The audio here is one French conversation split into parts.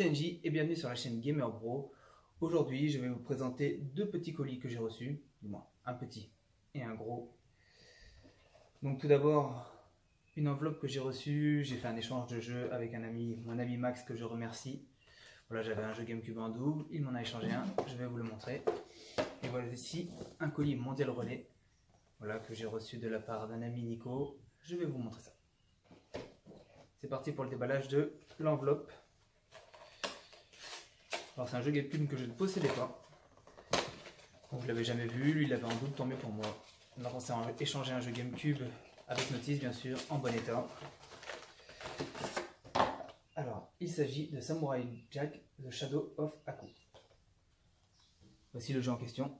NJ et bienvenue sur la chaîne Gamer Bro. Aujourd'hui, je vais vous présenter deux petits colis que j'ai reçus, du moins un petit et un gros. Donc tout d'abord, une enveloppe que j'ai reçue, j'ai fait un échange de jeux avec un ami, mon ami Max que je remercie. Voilà, j'avais un jeu GameCube en double, il m'en a échangé un, je vais vous le montrer. Et voilà ici, un colis Mondial Relais, voilà, que j'ai reçu de la part d'un ami Nico, je vais vous montrer ça. C'est parti pour le déballage de l'enveloppe. Alors c'est un jeu GameCube que je ne possédais pas, donc je l'avais jamais vu, lui il l'avait en double, tant mieux pour moi. On a pensé à échanger un jeu GameCube avec notice bien sûr, en bon état. Alors il s'agit de Samurai Jack The Shadow of Aku. Voici le jeu en question.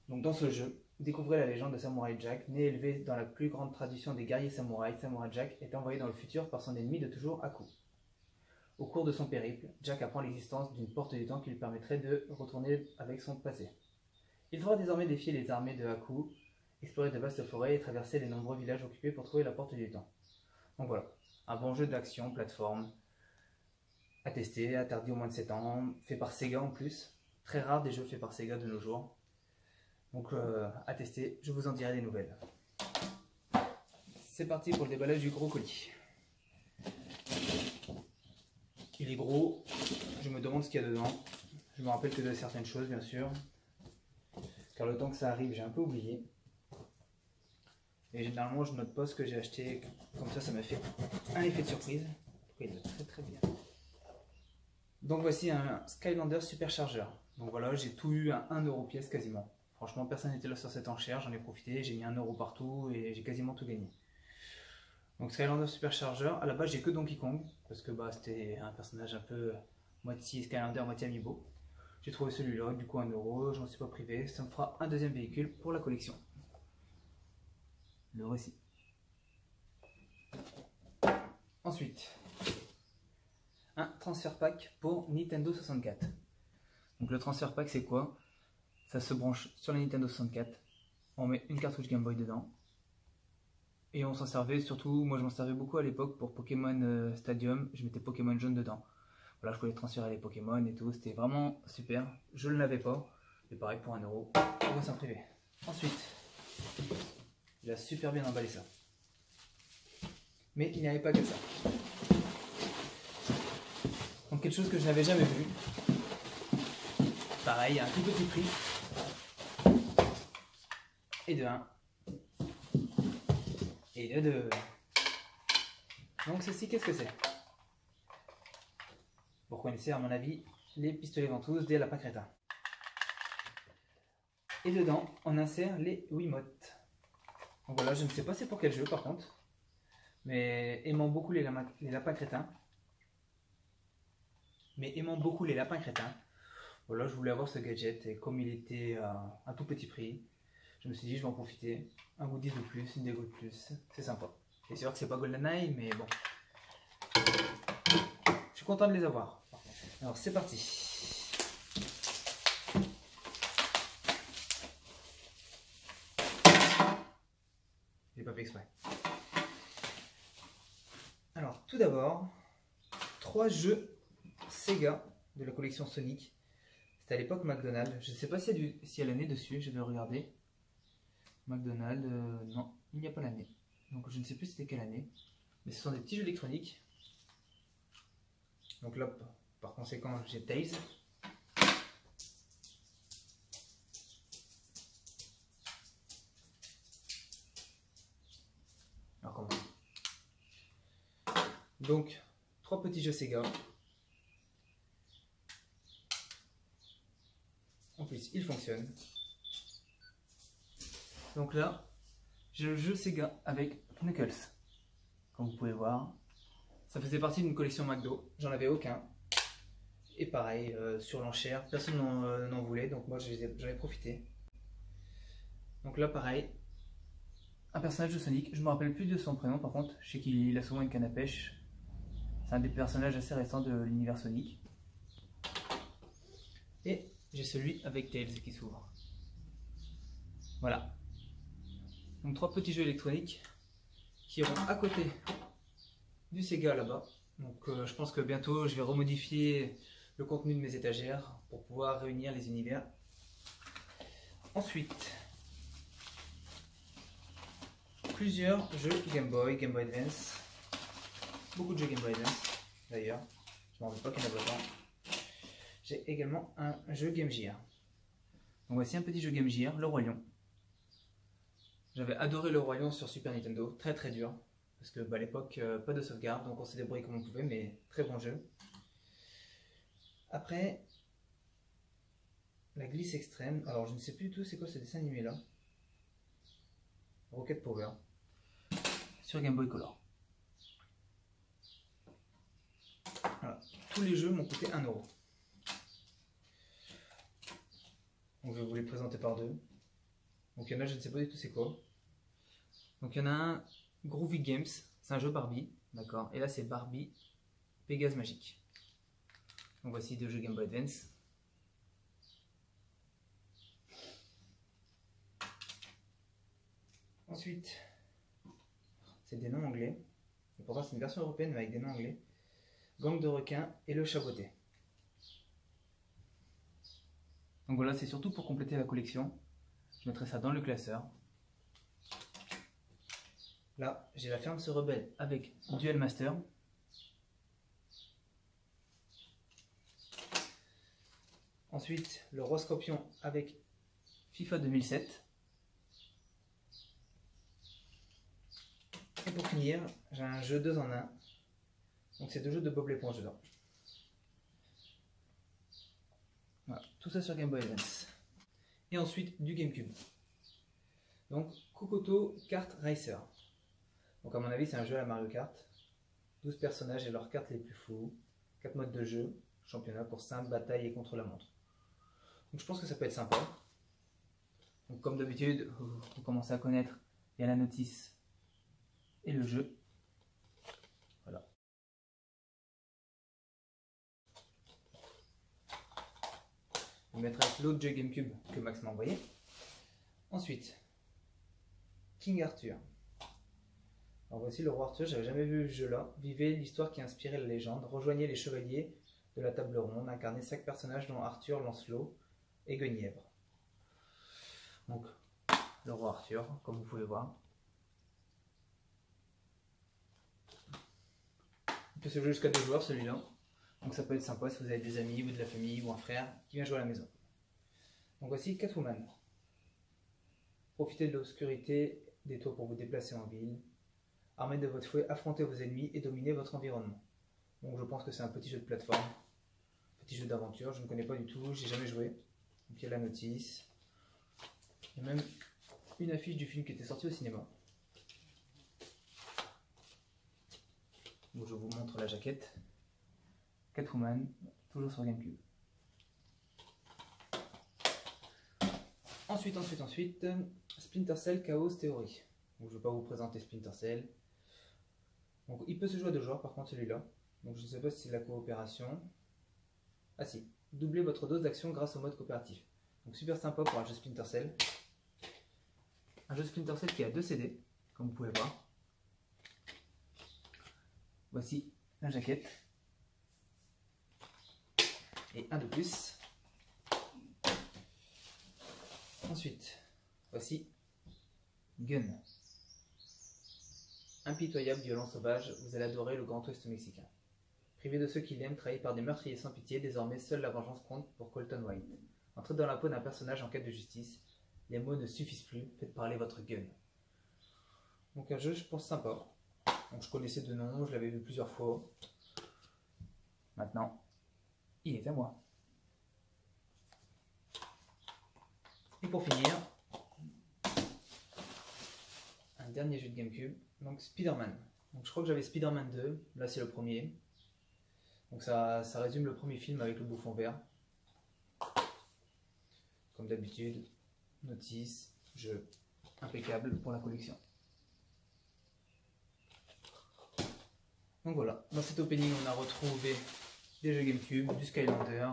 Donc dans ce jeu, découvrez la légende de Samurai Jack. Né et élevé dans la plus grande tradition des guerriers samouraïs, Samurai Jack est envoyé dans le futur par son ennemi de toujours, Aku. Au cours de son périple, Jack apprend l'existence d'une porte du temps qui lui permettrait de retourner avec son passé. Il devra désormais défier les armées de Aku, explorer de vastes forêts et traverser les nombreux villages occupés pour trouver la porte du temps. Donc voilà, un bon jeu d'action, plateforme, à tester, interdit au moins de 7 ans, fait par Sega en plus. Très rare des jeux faits par Sega de nos jours. Donc à tester, je vous en dirai des nouvelles. C'est parti pour le déballage du gros colis. Il est gros, je me demande ce qu'il y a dedans. Je me rappelle que de certaines choses bien sûr. Car le temps que ça arrive, j'ai un peu oublié. Et généralement je note pas ce que j'ai acheté, comme ça m'a fait un effet de surprise. Il va très très bien. Donc voici un Skylander Supercharger. Donc voilà, j'ai tout eu à 1 € pièce quasiment. Franchement, personne n'était là sur cette enchère, j'en ai profité, j'ai mis 1 € partout et j'ai quasiment tout gagné. Donc Skylander Supercharger, à la base j'ai que Donkey Kong, parce que c'était un personnage un peu moitié Skylander, moitié Amiibo. J'ai trouvé celui-là, du coup 1 €, je m'en suis pas privé, ça me fera un deuxième véhicule pour la collection. Le récit. Ensuite, un transfert pack pour Nintendo 64. Donc le transfert pack c'est quoi? Ça se branche sur la Nintendo 64, on met une cartouche Game Boy dedans, et on s'en servait surtout, moi je m'en servais beaucoup à l'époque pour Pokémon Stadium, je mettais Pokémon jaune dedans. Voilà, je pouvais transférer les Pokémon et tout, c'était vraiment super, je ne l'avais pas, et pareil pour 1 €, on va s'en priver. Ensuite, il a super bien emballé ça, mais il n'y avait pas que ça. Donc quelque chose que je n'avais jamais vu, pareil, un tout petit prix, et de 1, et de 2. Donc ceci, qu'est-ce que c'est? Vous connaissez à mon avis les pistolets ventouses des lapins crétins. Et dedans, on insère les Wiimotes. Donc voilà, je ne sais pas c'est pour quel jeu par contre, mais aimant beaucoup les lapins crétins, voilà, je voulais avoir ce gadget et comme il était à un tout petit prix, je me suis dit je vais en profiter. Un goodies de plus, une dégo de plus, c'est sympa. C'est sûr que c'est pas GoldenEye, mais bon. Je suis content de les avoir. Alors c'est parti. J'ai pas fait exprès. Alors tout d'abord, 3 jeux Sega de la collection Sonic. C'était à l'époque McDonald's. Je ne sais pas s'il y a l'année dessus, je vais regarder. McDonald's, non, il n'y a pas l'année. Donc je ne sais plus c'était quelle année. Mais ce sont des petits jeux électroniques. Donc là, par conséquent, j'ai Tails. Alors comment? Donc, 3 petits jeux Sega. En plus, il fonctionne. Donc là, j'ai le jeu Sega avec Knuckles. Comme vous pouvez voir, ça faisait partie d'une collection McDo. J'en avais aucun. Et pareil, sur l'enchère, personne n'en voulait, donc moi j'en ai profité. Donc là, pareil, un personnage de Sonic. Je me rappelle plus de son prénom par contre. Je sais qu'il a souvent une canne à pêche. C'est un des personnages assez récents de l'univers Sonic. Et j'ai celui avec Tails qui s'ouvre. Voilà. Donc 3 petits jeux électroniques qui iront à côté du Sega là-bas. Donc je pense que bientôt je vais remodifier le contenu de mes étagères pour pouvoir réunir les univers. Ensuite, plusieurs jeux Game Boy, Game Boy Advance. Beaucoup de jeux Game Boy Advance d'ailleurs. Je ne m'en veux pas qu'il y en a pas tant. J'ai également un jeu Game Gear. Donc voici un petit jeu Game Gear, Le Roi Lion. J'avais adoré Le Roi Lion sur Super Nintendo, très très dur. Parce que à l'époque, pas de sauvegarde, donc on s'est débrouillé comme on pouvait, mais très bon jeu. Après, la glisse extrême. Alors je ne sais plus du tout c'est quoi ce dessin animé là. Rocket Power. Sur Game Boy Color. Voilà. Tous les jeux m'ont coûté 1 €. Donc je vais vous les présenter par deux. Donc il y en a, je ne sais pas du tout c'est quoi. Donc il y en a un, Groovy Games, c'est un jeu Barbie, d'accord. Et là c'est Barbie Pégase Magique. Donc voici deux jeux Game Boy Advance. Ensuite, c'est des noms anglais. Et pourtant c'est une version européenne mais avec des noms anglais. Gang de requins et le chaboté. Donc voilà, c'est surtout pour compléter la collection. Je mettrai ça dans le classeur. Là, j'ai la ferme se rebelle avec Duel Master. Ensuite, le Roi Scorpion avec FIFA 2007. Et pour finir, j'ai un jeu 2 en 1. Donc c'est deux jeux de Bob l'éponge dedans. Voilà, tout ça sur Game Boy Advance. Et ensuite du GameCube. Donc Kokoto Kart Racer. Donc à mon avis c'est un jeu à la Mario Kart. 12 personnages et leurs cartes les plus fous. 4 modes de jeu. Championnat pour simple, bataille et contre la montre. Donc je pense que ça peut être sympa. Donc comme d'habitude, vous commencez à connaître, il y a la notice et le jeu. Voilà. Je vais mettre avec l'autre jeu GameCube que Max m'a envoyé. Ensuite, King Arthur. Alors voici le roi Arthur, j'avais jamais vu ce jeu là. Vivez l'histoire qui a inspiré la légende. Rejoignez les chevaliers de la table ronde. Incarnez 5 personnages dont Arthur, Lancelot et Guenièvre. Donc, le roi Arthur, comme vous pouvez voir. Il peut se jouer jusqu'à 2 joueurs celui-là. Donc ça peut être sympa si vous avez des amis ou de la famille ou un frère qui vient jouer à la maison. Donc voici Catwoman. Profitez de l'obscurité des tours pour vous déplacer en ville. Armé de votre fouet, affrontez vos ennemis et dominez votre environnement. Donc je pense que c'est un petit jeu de plateforme, petit jeu d'aventure, je ne connais pas du tout, j'ai jamais joué. Donc il y a la notice. Il y a même une affiche du film qui était sorti au cinéma. Donc je vous montre la jaquette. Catwoman, toujours sur GameCube. Ensuite, Splinter Cell Chaos Theory. Donc, je ne vais pas vous présenter Splinter Cell. Donc, il peut se jouer à 2 joueurs par contre celui-là. Donc je ne sais pas si c'est de la coopération. Ah si, doublez votre dose d'action grâce au mode coopératif. Donc super sympa pour un jeu Splinter Cell. Un jeu Splinter Cell qui a 2 CD, comme vous pouvez voir. Voici la jaquette. Et un de plus. Ensuite, voici Gun. Impitoyable, violent, sauvage, vous allez adorer le Grand Ouest mexicain. Privé de ceux qui l'aiment, trahi par des meurtriers sans pitié, désormais seule la vengeance compte pour Colton White. Entrez dans la peau d'un personnage en quête de justice. Les mots ne suffisent plus, faites parler votre gun. Donc un jeu, je pense, sympa. Donc je connaissais de nom, je l'avais vu plusieurs fois. Maintenant, il est à moi. Et pour finir, un dernier jeu de GameCube, donc Spider-Man. Donc je crois que j'avais Spider-Man 2, là c'est le premier. Donc ça résume le premier film avec le bouffon vert. Comme d'habitude, notice, jeu, impeccable pour la collection. Donc voilà, dans cet opening on a retrouvé des jeux GameCube, du Skylander,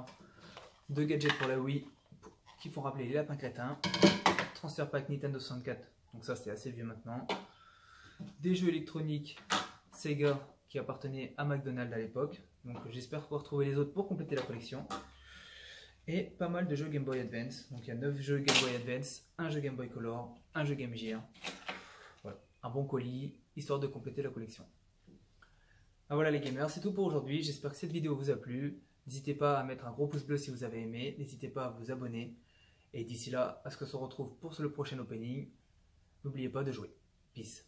2 gadgets pour la Wii qui font rappeler les lapins crétins, transfer pack Nintendo 64, donc ça c'était assez vieux maintenant, des jeux électroniques Sega qui appartenaient à McDonald's à l'époque. Donc j'espère pouvoir trouver les autres pour compléter la collection. Et pas mal de jeux Game Boy Advance. Donc il y a 9 jeux Game Boy Advance, un jeu Game Boy Color, un jeu Game Gear. Voilà, un bon colis, histoire de compléter la collection. Ah voilà les gamers, c'est tout pour aujourd'hui. J'espère que cette vidéo vous a plu. N'hésitez pas à mettre un gros pouce bleu si vous avez aimé. N'hésitez pas à vous abonner. Et d'ici là, à ce qu'on se retrouve pour le prochain opening, n'oubliez pas de jouer. Peace.